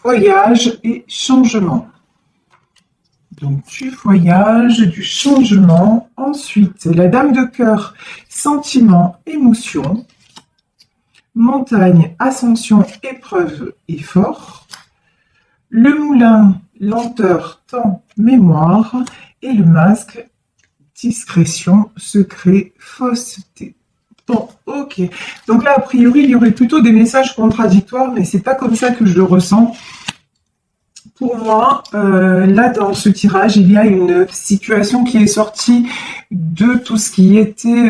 voyage et changement. Donc, du voyage, du changement. Ensuite, la dame de cœur, sentiment, émotion. Montagne, ascension, épreuve, effort. Le moulin, lenteur, temps, mémoire. Et le masque, discrétion, secret, fausseté. Bon, ok. Donc là, a priori, il y aurait plutôt des messages contradictoires, mais c'est pas comme ça que je le ressens. Pour moi, là, dans ce tirage, il y a une situation qui est sortie de tout ce qui était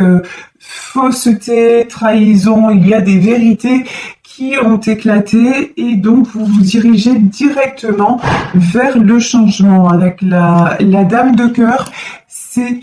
fausseté, trahison. Il y a des vérités qui ont éclaté et donc vous vous dirigez directement vers le changement. Avec la dame de cœur, c'est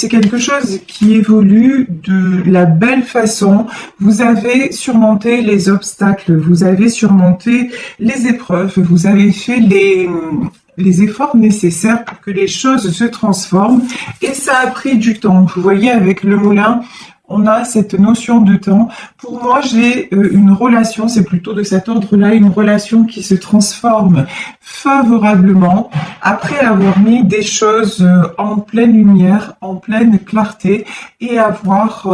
quelque chose qui évolue de la belle façon. Vous avez surmonté les obstacles, vous avez surmonté les épreuves, vous avez fait les efforts nécessaires pour que les choses se transforment et ça a pris du temps. Vous voyez, avec le moulin, on a cette notion de temps. Pour moi, j'ai une relation, c'est plutôt de cet ordre-là, une relation qui se transforme favorablement après avoir mis des choses en pleine lumière, en pleine clarté et avoir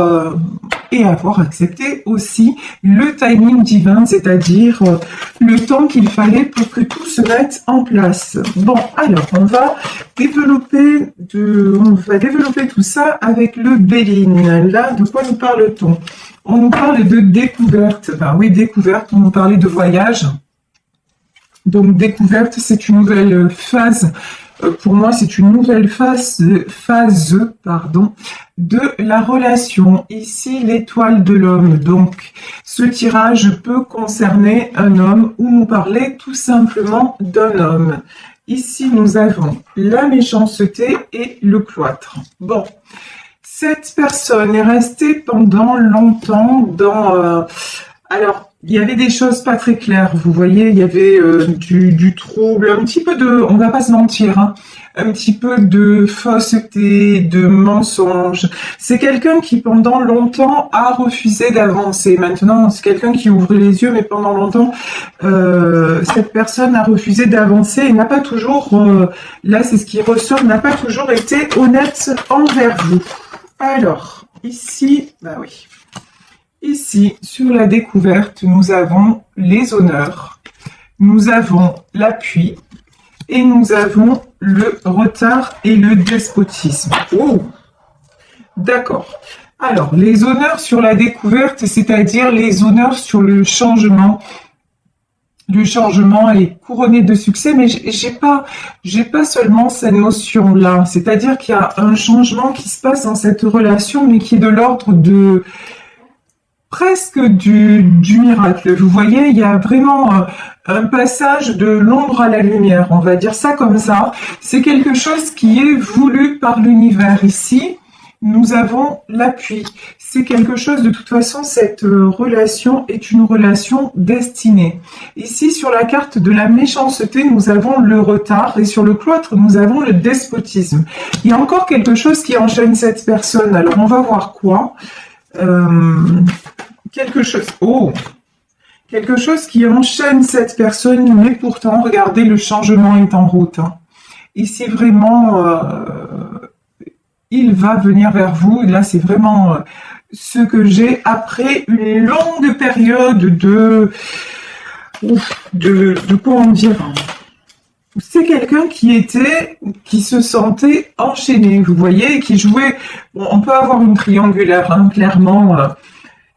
accepté aussi le timing divin, c'est-à-dire le temps qu'il fallait pour que tout se mette en place. Bon, alors, on va développer tout ça avec le Béline. Là, de quoi nous parle-t-on? On nous parle de découverte. Ben oui, découverte, on nous parlait de voyage. Donc, découverte, c'est une nouvelle phase. Pour moi, c'est une nouvelle phase, de la relation. Ici, l'étoile de l'homme. Donc, ce tirage peut concerner un homme ou nous parler tout simplement d'un homme. Ici, nous avons la méchanceté et le cloître. Bon, cette personne est restée pendant longtemps dans... alors, il y avait des choses pas très claires, vous voyez, il y avait du trouble, un petit peu de... On va pas se mentir, hein, un petit peu de fausseté, de mensonge. C'est quelqu'un qui, pendant longtemps, a refusé d'avancer. Maintenant, c'est quelqu'un qui ouvre les yeux, mais pendant longtemps, cette personne a refusé d'avancer et n'a pas toujours... là, c'est ce qui ressort, n'a pas toujours été honnête envers vous. Alors, ici, bah oui. Ici, sur la découverte, nous avons les honneurs, nous avons l'appui et nous avons le retard et le despotisme. Oh, d'accord. Alors, les honneurs sur la découverte, c'est-à-dire les honneurs sur le changement. Le changement est couronné de succès, mais j'ai pas seulement cette notion-là. C'est-à-dire qu'il y a un changement qui se passe dans cette relation, mais qui est de l'ordre de... presque du miracle. Vous voyez, il y a vraiment un passage de l'ombre à la lumière, on va dire ça comme ça. C'est quelque chose qui est voulu par l'univers. Ici, nous avons l'appui. C'est quelque chose, de toute façon, cette relation est une relation destinée. Ici, sur la carte de la méchanceté, nous avons le retard et sur le cloître, nous avons le despotisme. Il y a encore quelque chose qui enchaîne cette personne. Alors, on va voir quoi. Quelque chose qui enchaîne cette personne, mais pourtant, regardez, le changement est en route. Hein. Ici, vraiment, il va venir vers vous. Là, c'est vraiment ce que j'ai après une longue période de comment dire. C'est quelqu'un qui se sentait enchaîné, vous voyez, qui jouait. Bon, on peut avoir une triangulaire, hein, clairement.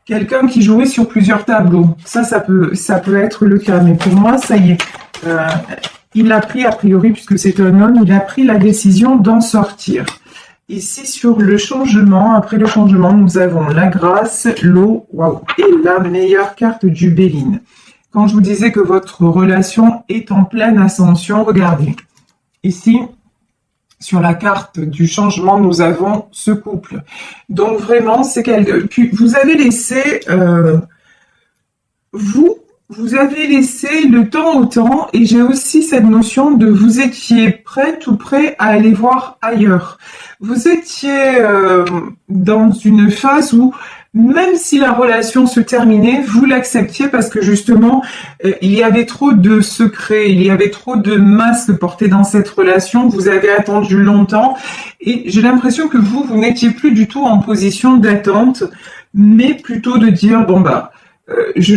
Quelqu'un qui jouait sur plusieurs tableaux. Ça peut être le cas. Mais pour moi, ça y est. Il a pris, a priori, puisque c'est un homme, il a pris la décision d'en sortir. Ici, sur le changement, après le changement, nous avons la grâce, l'eau, waouh, et la meilleure carte du Béline. Quand je vous disais que votre relation est en pleine ascension, regardez. Ici, sur la carte du changement, nous avons ce couple. Donc vraiment, c'est quelqu'un... Puis vous avez laissé... Vous avez laissé le temps au temps, et j'ai aussi cette notion de vous étiez prêt, tout prêt à aller voir ailleurs. Vous étiez dans une phase où même si la relation se terminait, vous l'acceptiez parce que justement, il y avait trop de secrets, il y avait trop de masques portés dans cette relation, vous avez attendu longtemps, et j'ai l'impression que vous n'étiez plus du tout en position d'attente, mais plutôt de dire, bon bah, je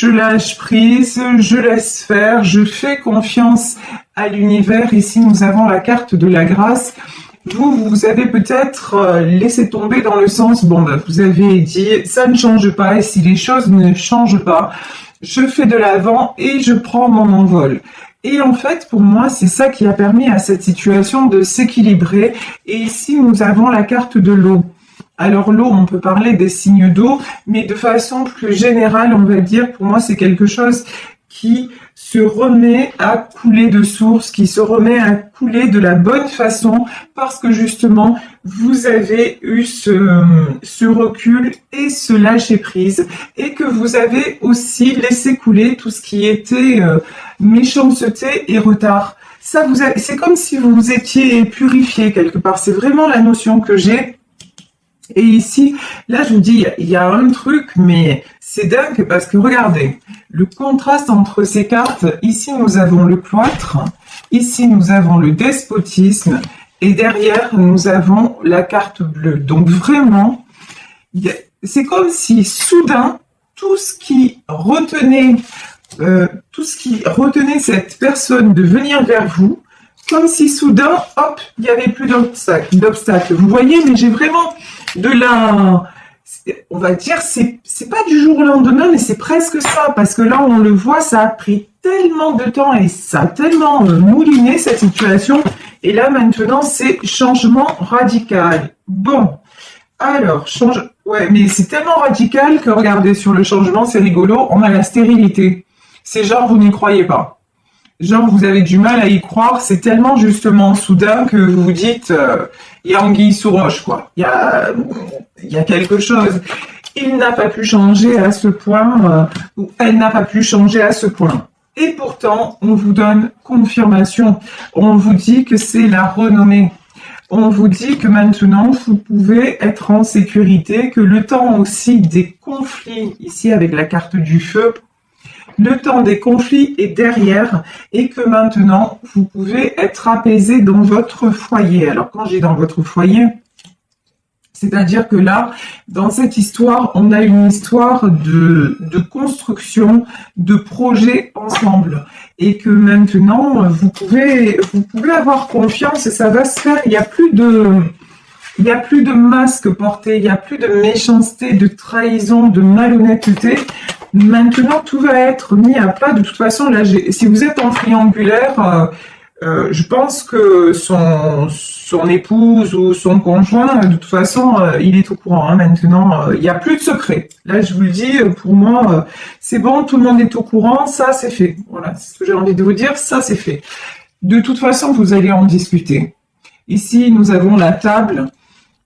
lâche prise, je laisse faire, je fais confiance à l'univers. Ici, nous avons la carte de la grâce. Vous avez peut-être laissé tomber dans le sens, bon, bah, vous avez dit, ça ne change pas, et si les choses ne changent pas, je fais de l'avant et je prends mon envol. Et en fait, pour moi, c'est ça qui a permis à cette situation de s'équilibrer. Et ici, nous avons la carte de l'eau. Alors l'eau, on peut parler des signes d'eau, mais de façon plus générale, on va dire, pour moi, c'est quelque chose qui se remet à couler de source, qui se remet à couler de la bonne façon, parce que justement, vous avez eu ce recul et ce lâcher prise, et que vous avez aussi laissé couler tout ce qui était méchanceté et retard. Ça, c'est comme si vous vous étiez purifié quelque part. C'est vraiment la notion que j'ai. Et ici, là, je vous dis, il y a un truc, mais c'est dingue parce que regardez, le contraste entre ces cartes, ici, nous avons le cloître, ici, nous avons le despotisme, et derrière, nous avons la carte bleue. Donc vraiment, c'est comme si soudain, tout ce qui retenait cette personne de venir vers vous, comme si soudain, hop, il n'y avait plus d'obstacles. Vous voyez, mais j'ai vraiment on va dire, c'est pas du jour au lendemain, mais c'est presque ça, parce que là, on le voit, ça a pris tellement de temps et ça a tellement mouliné cette situation. Et là, maintenant, c'est changement radical. Bon, alors, ouais, mais c'est tellement radical que regardez, sur le changement, c'est rigolo, on a la stérilité. C'est genre, vous n'y croyez pas. Genre, vous avez du mal à y croire, c'est tellement justement soudain que vous vous dites, il y a anguille sous roche, quoi. Il y a quelque chose. Il n'a pas pu changer à ce point, ou elle n'a pas pu changer à ce point. Et pourtant, on vous donne confirmation. On vous dit que c'est la renommée. On vous dit que maintenant, vous pouvez être en sécurité, que le temps aussi des conflits, ici avec la carte du feu, le temps des conflits est derrière et que maintenant, vous pouvez être apaisé dans votre foyer. Alors, quand j'ai dans votre foyer, c'est-à-dire que là, dans cette histoire, on a une histoire de construction, de projet ensemble. Et que maintenant, vous pouvez avoir confiance et ça va se faire. Il n'y a plus de masque porté, il n'y a plus de méchanceté, de trahison, de malhonnêteté. Maintenant, tout va être mis à plat. De toute façon, là, si vous êtes en triangulaire, je pense que son épouse ou son conjoint, de toute façon, il est au courant. Hein, maintenant, il n'y a plus de secret. Là, je vous le dis, pour moi, c'est bon, tout le monde est au courant, ça, c'est fait. Voilà, c'est ce que j'ai envie de vous dire, ça, c'est fait. De toute façon, vous allez en discuter. Ici, nous avons la table.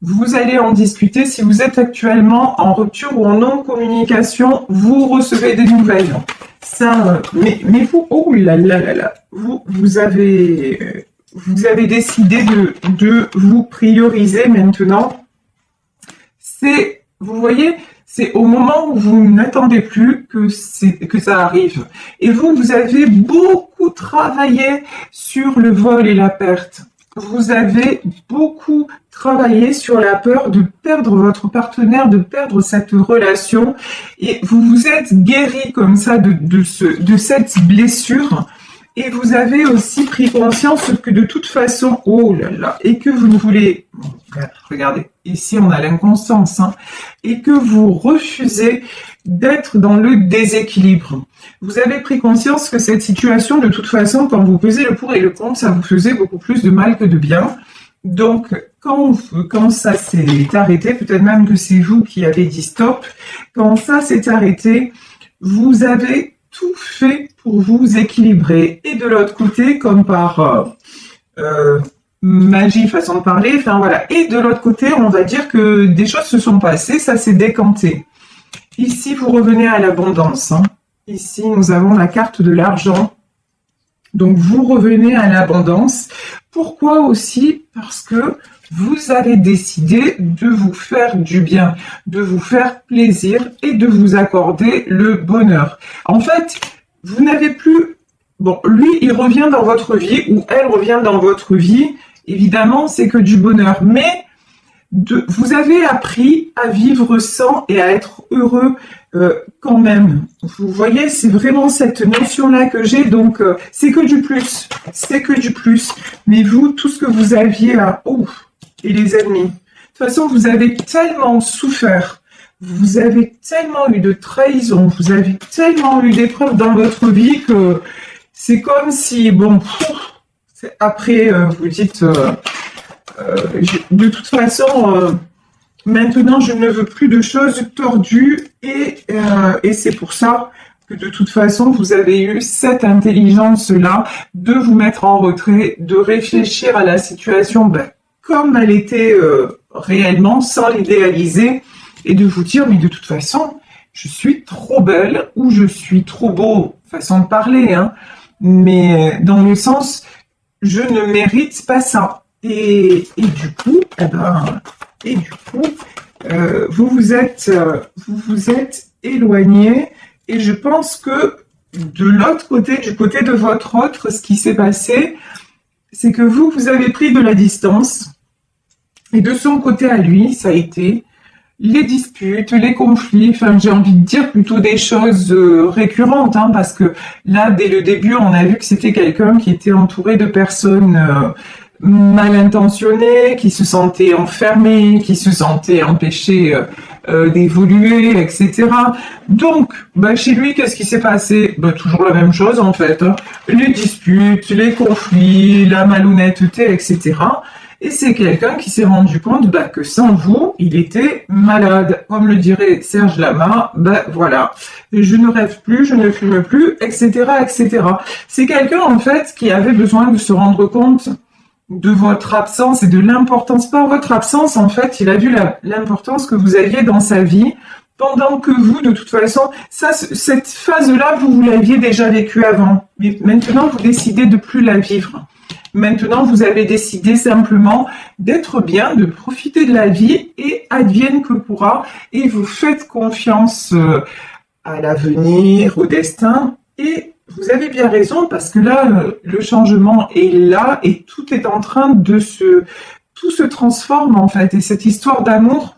Vous allez en discuter. Si vous êtes actuellement en rupture ou en non-communication, vous recevez des nouvelles. Ça, mais vous, oh là là là là, vous avez décidé de vous prioriser maintenant. Vous voyez, c'est au moment où vous n'attendez plus que ça arrive. Et vous avez beaucoup travaillé sur le vol et la perte. Vous avez beaucoup travaillé sur la peur de perdre votre partenaire, de perdre cette relation, et vous vous êtes guéri comme ça de cette blessure, et vous avez aussi pris conscience que de toute façon, oh là là, et que vous ne voulez, regardez, ici on a l'inconscience, hein, et que vous refusez d'être dans le déséquilibre. Vous avez pris conscience que cette situation, de toute façon, quand vous pesez le pour et le contre, ça vous faisait beaucoup plus de mal que de bien. Donc, quand ça s'est arrêté, peut-être même que c'est vous qui avez dit stop, quand ça s'est arrêté, vous avez tout fait pour vous équilibrer. Et de l'autre côté, comme par magie, façon de parler, enfin voilà. Et de l'autre côté, on va dire que des choses se sont passées, ça s'est décanté. Ici, vous revenez à l'abondance. Hein. Ici, nous avons la carte de l'argent. Donc, vous revenez à l'abondance. Pourquoi aussi? Parce que vous avez décidé de vous faire du bien, de vous faire plaisir et de vous accorder le bonheur. En fait, vous n'avez plus... Bon, lui, il revient dans votre vie ou elle revient dans votre vie. Évidemment, c'est que du bonheur. Mais vous avez appris à vivre sans et à être heureux quand même. Vous voyez, c'est vraiment cette notion-là que j'ai. Donc, c'est que du plus. C'est que du plus. Mais vous, tout ce que vous aviez à... Oh, et les ennemis. De toute façon, vous avez tellement souffert. Vous avez tellement eu de trahison. Vous avez tellement eu d'épreuves dans votre vie que c'est comme si, bon, après, vous dites... de toute façon, maintenant, je ne veux plus de choses tordues et c'est pour ça que de toute façon, vous avez eu cette intelligence-là de vous mettre en retrait, de réfléchir à la situation comme elle était réellement, sans l'idéaliser, et de vous dire, mais de toute façon, je suis trop belle ou je suis trop beau, façon de parler, hein, mais dans le sens, je ne mérite pas ça. Et du coup, vous vous êtes éloigné, et je pense que de l'autre côté, du côté de votre autre, ce qui s'est passé, c'est que vous avez pris de la distance, et de son côté à lui, ça a été les disputes, les conflits, enfin j'ai envie de dire plutôt des choses récurrentes, hein, parce que là, dès le début, on a vu que c'était quelqu'un qui était entouré de personnes mal intentionnées, qui se sentaient enfermées, qui se sentaient empêchées d'évoluer, etc. Donc, chez lui, qu'est-ce qui s'est passé? Toujours la même chose en fait, hein. Les disputes, les conflits, la malhonnêteté, etc. Et c'est quelqu'un qui s'est rendu compte que sans vous, il était malade. Comme le dirait Serge Lama, voilà, je ne rêve plus, je ne fume plus, etc., etc. C'est quelqu'un en fait qui avait besoin de se rendre compte de votre absence et de l'importance, pas votre absence, en fait, il a vu l'importance que vous aviez dans sa vie, pendant que vous, de toute façon, cette phase-là, vous l'aviez déjà vécue avant. Mais maintenant, vous décidez de plus la vivre. Maintenant, vous avez décidé simplement d'être bien, de profiter de la vie, et advienne que pourra, et vous faites confiance à l'avenir, au destin, et vous avez bien raison, parce que là, le changement est là, et tout est en train tout se transforme en fait, et cette histoire d'amour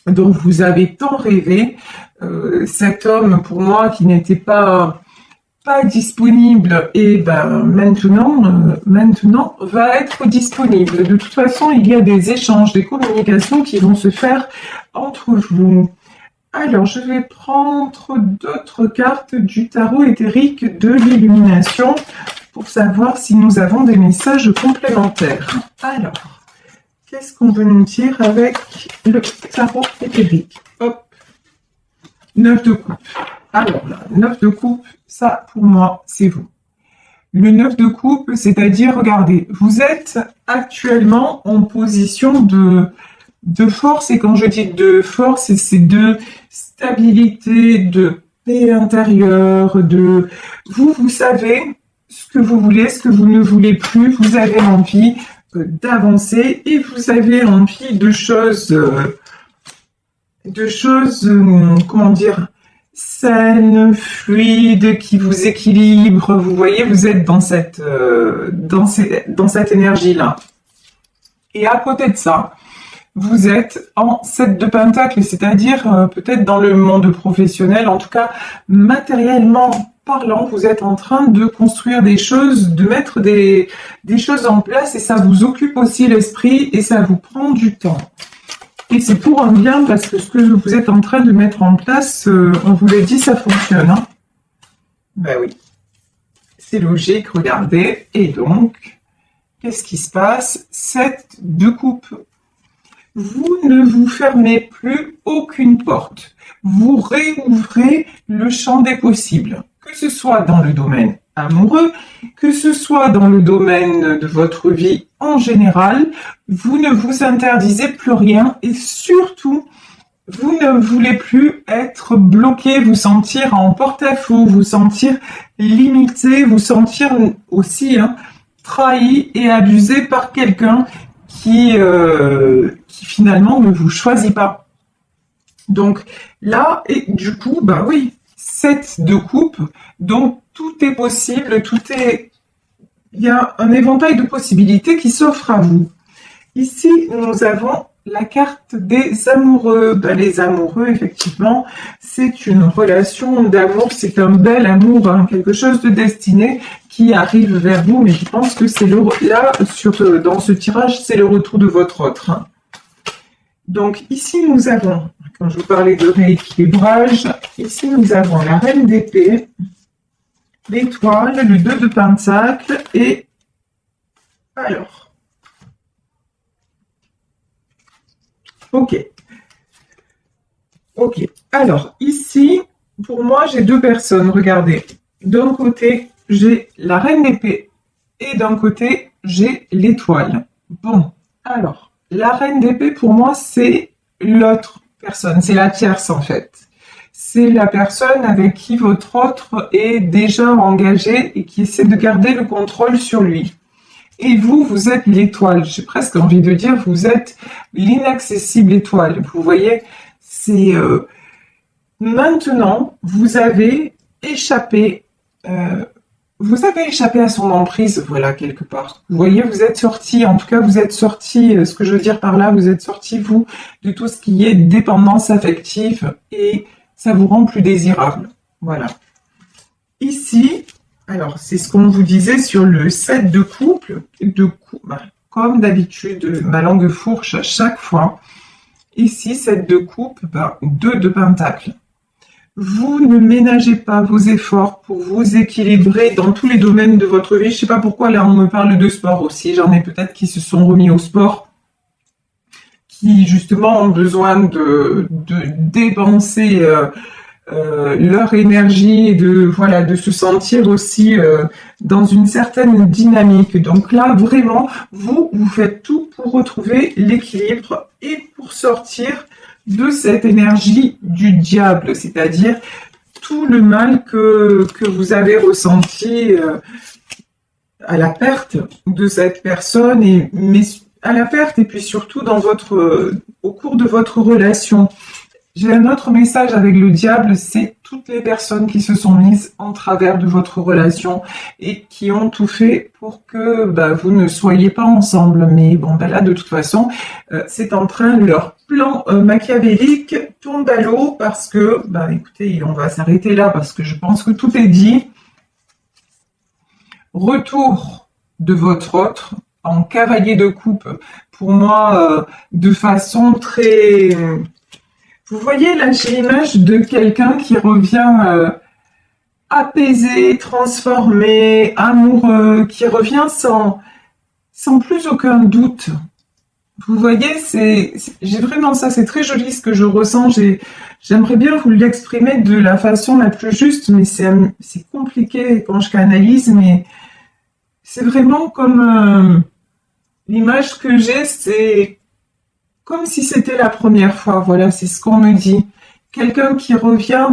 dont vous avez tant rêvé, cet homme pour moi qui n'était pas disponible, et maintenant va être disponible. De toute façon, il y a des échanges, des communications qui vont se faire entre vous. Alors, je vais prendre d'autres cartes du tarot éthérique de l'illumination pour savoir si nous avons des messages complémentaires. Alors, qu'est-ce qu'on veut nous dire avec le tarot éthérique? Hop, 9 de coupe. Alors là, 9 de coupe, ça pour moi, c'est vous. Le 9 de coupe, c'est-à-dire, regardez, vous êtes actuellement en position de force, et quand je dis de force, c'est de stabilité, de paix intérieure, vous savez ce que vous voulez, ce que vous ne voulez plus, vous avez envie d'avancer, et vous avez envie de choses, comment dire, saines, fluides, qui vous équilibrent. Vous voyez, vous êtes dans cette énergie-là. Et à côté de ça, vous êtes en 7 de Pentacle, c'est-à-dire peut-être dans le monde professionnel, en tout cas matériellement parlant, vous êtes en train de construire des choses, de mettre des choses en place, et ça vous occupe aussi l'esprit et ça vous prend du temps. Et c'est pour un bien, parce que ce que vous êtes en train de mettre en place, on vous l'a dit, ça fonctionne. Hein. Oui, c'est logique, regardez. Et donc, qu'est-ce qui se passe? 7 de coupe. Vous ne vous fermez plus aucune porte. Vous réouvrez le champ des possibles, que ce soit dans le domaine amoureux, que ce soit dans le domaine de votre vie en général. Vous ne vous interdisez plus rien, et surtout, vous ne voulez plus être bloqué, vous sentir en porte-à-faux, vous sentir limité, vous sentir aussi trahi et abusé par quelqu'un qui finalement ne vous choisit pas. Donc là, et du coup, bah oui, 7 de coupe, donc tout est possible, il y a un éventail de possibilités qui s'offre à vous. Ici, nous avons la carte des amoureux. Ben, les amoureux, effectivement, c'est une relation d'amour, c'est un bel amour, quelque chose de destiné qui arrive vers vous, mais je pense que c'est là, dans ce tirage, c'est le retour de votre autre. Donc ici, nous avons, quand je vous parlais de rééquilibrage, ici nous avons la reine d'épée, l'étoile, le 2 de pentacle et alors, ok. Alors ici, pour moi, j'ai deux personnes. Regardez, d'un côté, j'ai la reine d'épée et d'un côté, j'ai l'étoile. Bon, alors, la reine d'épée, pour moi, c'est l'autre personne, c'est la tierce en fait. C'est la personne avec qui votre autre est déjà engagé et qui essaie de garder le contrôle sur lui. Et vous, vous êtes l'étoile. J'ai presque envie de dire, vous êtes l'inaccessible étoile. Vous voyez, c'est maintenant, vous avez échappé à son emprise, voilà, quelque part. Vous voyez, vous êtes sorti, en tout cas, vous êtes sorti, ce que je veux dire par là, vous êtes sorti, vous, de tout ce qui est dépendance affective et ça vous rend plus désirable. Voilà. Ici, alors, c'est ce qu'on vous disait sur le 7 de couple, comme d'habitude, ma langue fourche à chaque fois. Ici, 7 de couple, 2 de pentacle. Vous ne ménagez pas vos efforts pour vous équilibrer dans tous les domaines de votre vie. Je ne sais pas pourquoi, là, on me parle de sport aussi. J'en ai peut-être qui se sont remis au sport, qui, justement, ont besoin de dépenser leur énergie et de se sentir aussi dans une certaine dynamique. Donc là, vraiment, vous faites tout pour retrouver l'équilibre et pour sortir de cette énergie du diable, c'est-à-dire tout le mal que vous avez ressenti à la perte de cette personne, mais à la perte et puis surtout au cours de votre relation. J'ai un autre message avec le diable, c'est toutes les personnes qui se sont mises en travers de votre relation et qui ont tout fait pour que vous ne soyez pas ensemble. Mais bon, là, de toute façon, c'est en train, leur plan machiavélique tombe à l'eau parce que, écoutez, on va s'arrêter là parce que je pense que tout est dit. Retour de votre autre en cavalier de coupe, pour moi, de façon très... Vous voyez, là, j'ai l'image de quelqu'un qui revient apaisé, transformé, amoureux, qui revient sans plus aucun doute. Vous voyez, j'ai vraiment ça, c'est très joli ce que je ressens. J'aimerais bien vous l'exprimer de la façon la plus juste, mais c'est compliqué quand je canalise, mais c'est vraiment comme l'image que j'ai, c'est comme si c'était la première fois, voilà, c'est ce qu'on me dit. Quelqu'un qui revient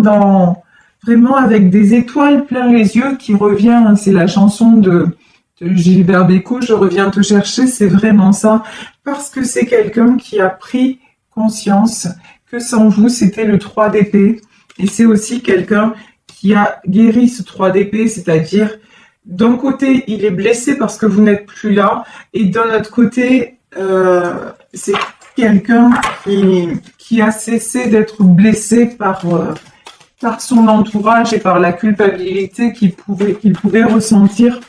vraiment avec des étoiles plein les yeux, qui revient, c'est la chanson de Gilbert Bécaud, Je reviens te chercher, c'est vraiment ça, parce que c'est quelqu'un qui a pris conscience que sans vous, c'était le 3 d'épée, et c'est aussi quelqu'un qui a guéri ce 3 d'épée, c'est-à-dire, d'un côté, il est blessé parce que vous n'êtes plus là, et d'un autre côté, c'est quelqu'un qui a cessé d'être blessé par son entourage et par la culpabilité qu'il pouvait ressentir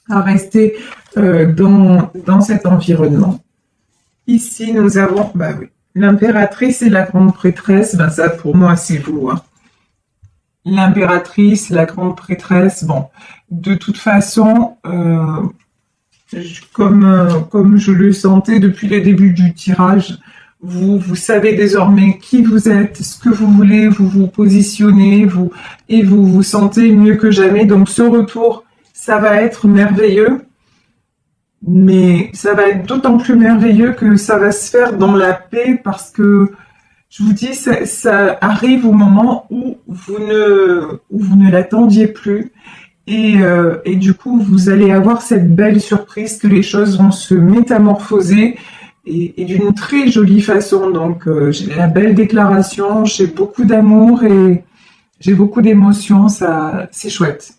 à rester dans cet environnement. Ici, nous avons l'impératrice et la grande prêtresse. Ça, pour moi, c'est vous. L'impératrice, la grande prêtresse, de toute façon... Comme je le sentais depuis le début du tirage, vous savez désormais qui vous êtes, ce que vous voulez, vous vous positionnez, vous vous sentez mieux que jamais. Donc ce retour, ça va être merveilleux, mais ça va être d'autant plus merveilleux que ça va se faire dans la paix parce que Je vous dis, ça arrive au moment où vous ne l'attendiez plus. Et du coup, vous allez avoir cette belle surprise que les choses vont se métamorphoser et d'une très jolie façon. Donc, j'ai la belle déclaration, j'ai beaucoup d'amour et j'ai beaucoup d'émotions, ça, c'est chouette.